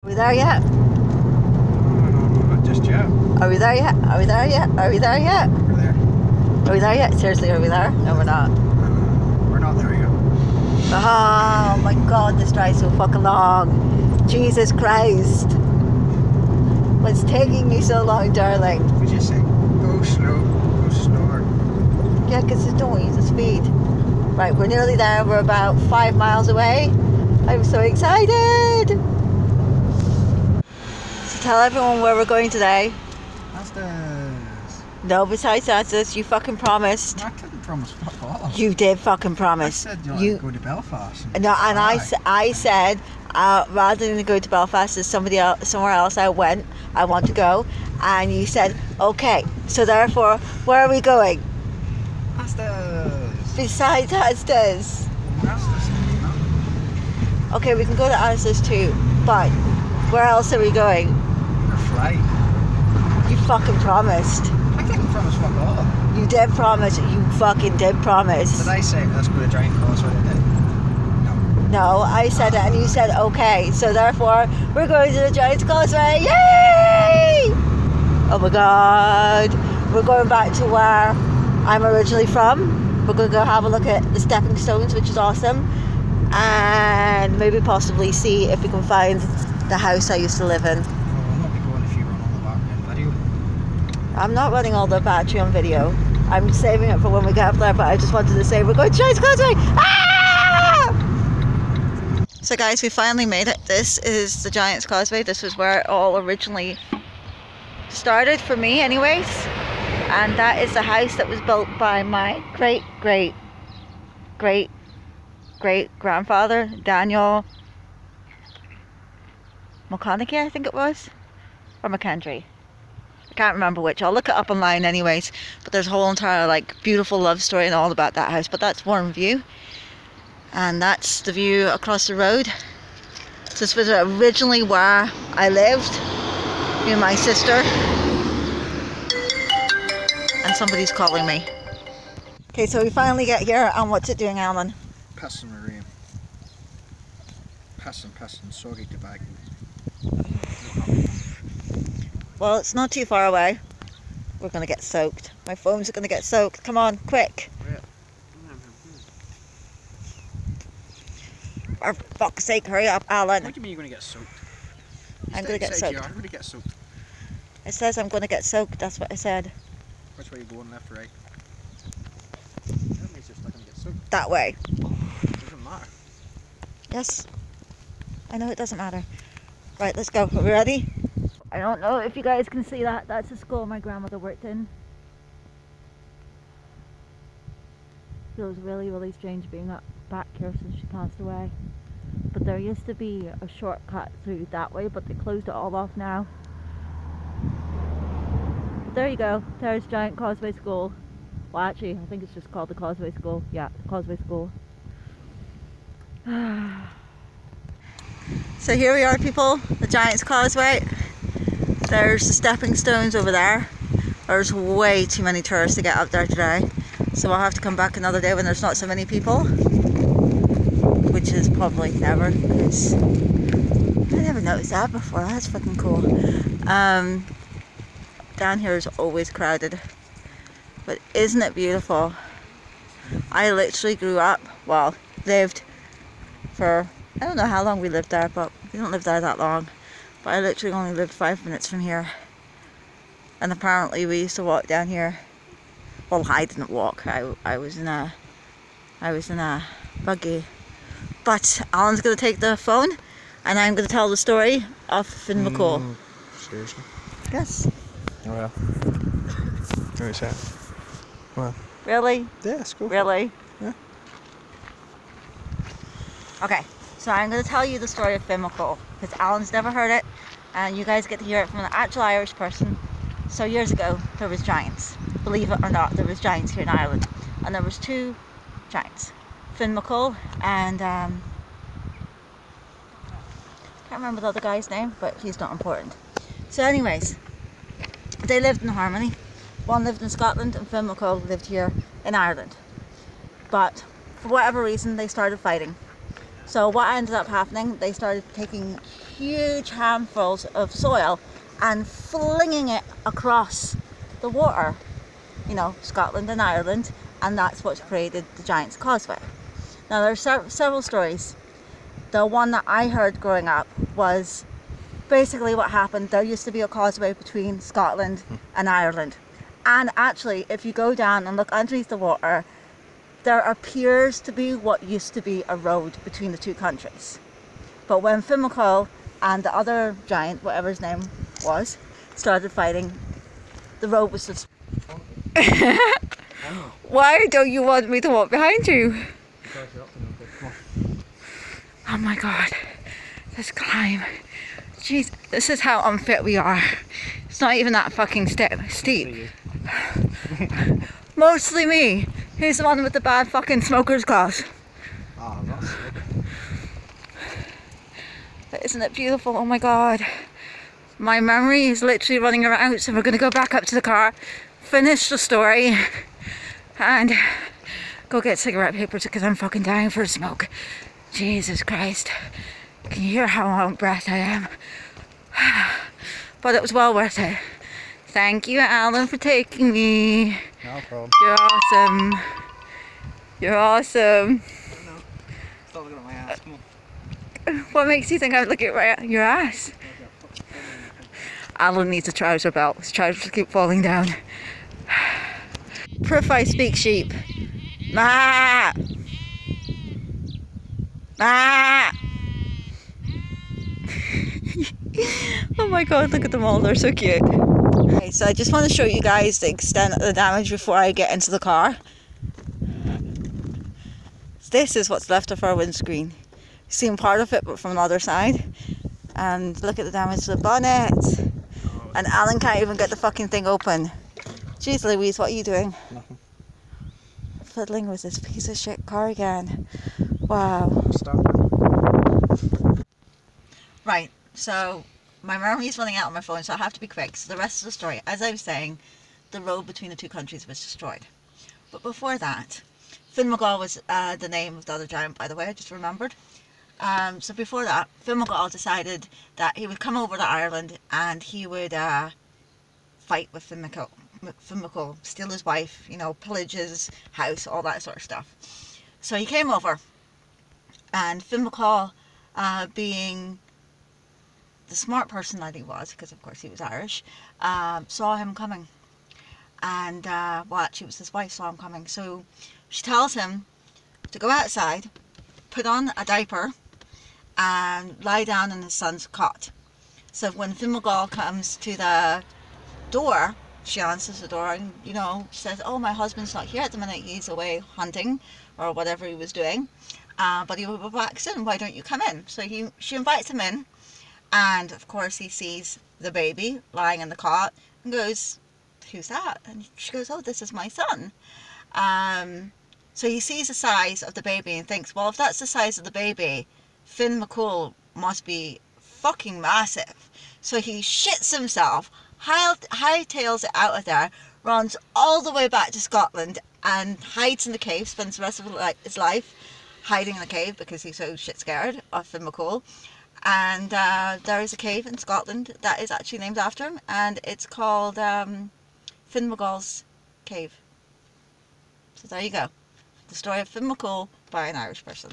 Are we there yet? No, not just yet. Are we there yet? Are we there yet? Are we there yet? We're there. Are we there yet? Seriously, are we there? No, we're not. We're not there yet. Oh my god, this drive's so fucking long. Jesus Christ. What's taking me so long, darling? Would you say, go slow, go slower? Yeah, because I don't want you to speed. Right, we're nearly there. We're about 5 miles away. I'm so excited. So tell everyone where we're going today. That's the... No, besides that, you fucking promised. I couldn't promise fuck all. You did fucking promise. I said you go to Belfast. No, and I said rather than go to Belfast, there's somewhere else I want to go, and you said okay. So therefore, where are we going? Asda's. Besides Asda's. Asda's. No. Okay, we can go to Asda's too, but where else are we going? Your flight. You fucking promised. I didn't promise fuck all. You did promise. You fucking did promise. Did I say let's go to Giants Causeway and I? No, I said it and you said okay. So therefore, we're going to the Giants Causeway. Yay! Oh my god. We're going back to where I'm originally from. We're going to go have a look at the stepping stones, which is awesome. And maybe possibly see if we can find the house I used to live in. Well, we'll not be going if you run all the battery on video. I'm not running all the battery on video. I'm saving it for when we get up there, but I just wanted to say we're going to Giants Causeway. Ah! So guys, we finally made it. This is the Giants Causeway. This was where it all originally started for me anyways. And that is the house that was built by my great grandfather, Daniel McConaughey, I think it was, or McKendry. I can't remember which. I'll look it up online anyways. But there's a whole entire like beautiful love story and all about that house. But that's one view. And that's the view across the road. So this was originally where I lived, me and my sister. And somebody's calling me. Okay, so we finally get here, and what's it doing, Alan? Passing the rain. Passing, sorry to back. Well, it's not too far away. We're gonna get soaked. My phones are gonna get soaked. Come on, quick. For fuck's sake, hurry up, Alan. What do you mean you're going to get soaked? I'm going to get soaked. You are going to get soaked. It says I'm going to get soaked, that's what I said. Which way are you going, left or right? That means you're still going to get soaked. That way. It doesn't matter. Yes. I know it doesn't matter. Right, let's go. Are we ready? I don't know if you guys can see that. That's the school my grandmother worked in. Feels really strange being back here since she passed away. But there used to be a shortcut through that way, but they closed it all off now. But there you go. There's Giant Causeway School. Well, actually, I think it's just called the Causeway School. Yeah, the Causeway School. So here we are, people. The Giants Causeway. There's the stepping stones over there. There's way too many tourists to get up there today. So I'll have to come back another day when there's not so many people. Which is probably never, because I never noticed that before. That's fucking cool. Down here is always crowded, but isn't it beautiful? I literally grew up, well, lived for, I don't know how long we lived there, but we don't live there that long. But I literally only lived 5 minutes from here, and apparently we used to walk down here. Well, I didn't walk. I was in a buggy. But Alan's going to take the phone, and I'm going to tell the story of Finn Mc Coole. Seriously? Yes. Oh well. Very sad. Well. Really? Yeah, it's cool. Really? Yeah. Okay, so I'm going to tell you the story of Finn Mc Coole, because Alan's never heard it, and you guys get to hear it from an actual Irish person. So years ago, there was giants. Believe it or not, there was giants here in Ireland, and there was two giants. Finn Mc Coole and can't remember the other guy's name, but he's not important. So anyways, they lived in harmony. One lived in Scotland and Finn Mc Coole lived here in Ireland. But for whatever reason they started fighting. So what ended up happening, they started taking huge handfuls of soil and flinging it across the water, you know, Scotland and Ireland, and that's what created the Giants Causeway. Now there are several stories. The one that I heard growing up was basically what happened. There used to be a causeway between Scotland and Ireland, and actually if you go down and look underneath the water, there appears to be what used to be a road between the two countries. But when Finn Mc Coole and the other giant, whatever his name was, started fighting, the road was just... Why don't you want me to walk behind you? Oh my god, this climb. Jeez, this is how unfit we are. It's not even that fucking steep. Mostly me. Who's the one with the bad fucking smoker's class? Oh, that's sick. But isn't it beautiful? Oh my god. My memory is literally running around, so we're going to go back up to the car, finish the story, and go get cigarette papers because I'm fucking dying for a smoke. Jesus Christ. Can you hear how out of breath I am? But it was well worth it. Thank you, Alan, for taking me. No problem. You're awesome. You're awesome. I don't know. Stop looking at my ass. Come on. What makes you think I would look at your ass? Alan needs a trouser belt. His trousers keep falling down. Proof I speak sheep. Ma! Ma! Oh my god, look at them all, they're so cute. Okay, so I just want to show you guys the extent of the damage before I get into the car. This is what's left of our windscreen. You've seen part of it, but from the other side. And look at the damage to the bonnet. And Alan can't even get the fucking thing open. Jeez Louise, what are you doing? Nothing. Fiddling with this piece of shit car again. Wow. Stop. Right, so my memory is running out on my phone, so I have to be quick. So the rest of the story, as I was saying, the road between the two countries was destroyed. But before that, Finn Mc Coole was the name of the other giant, by the way, I just remembered. So before that, Finn Mc Coole decided that he would come over to Ireland and he would fight with Finn Mc Coole, steal his wife, you know, pillage his house, all that sort of stuff. So he came over, and Finn Mc Coole, being the smart person that he was, because of course he was Irish, saw him coming. And, well, actually it was his wife saw him coming. So she tells him to go outside, put on a diaper, and lie down in his son's cot. So when Finn Mc Coole comes to the door, she answers the door and, you know, says, oh, my husband's not here at the minute, he's away hunting, or whatever he was doing, but he will be back soon, why don't you come in? So she invites him in, and of course he sees the baby lying in the cot and goes, who's that? And she goes, oh, this is my son. So he sees the size of the baby and thinks, well, if that's the size of the baby, Finn Mc Coole must be fucking massive. So he shits himself, hightails it out of there, runs all the way back to Scotland and hides in the cave, spends the rest of his life hiding in the cave because he's so shit scared of Finn Mc Coole. And there is a cave in Scotland that is actually named after him, and it's called Finn Mc Coole's Cave. So there you go. The story of Finn Mc Coole by an Irish person.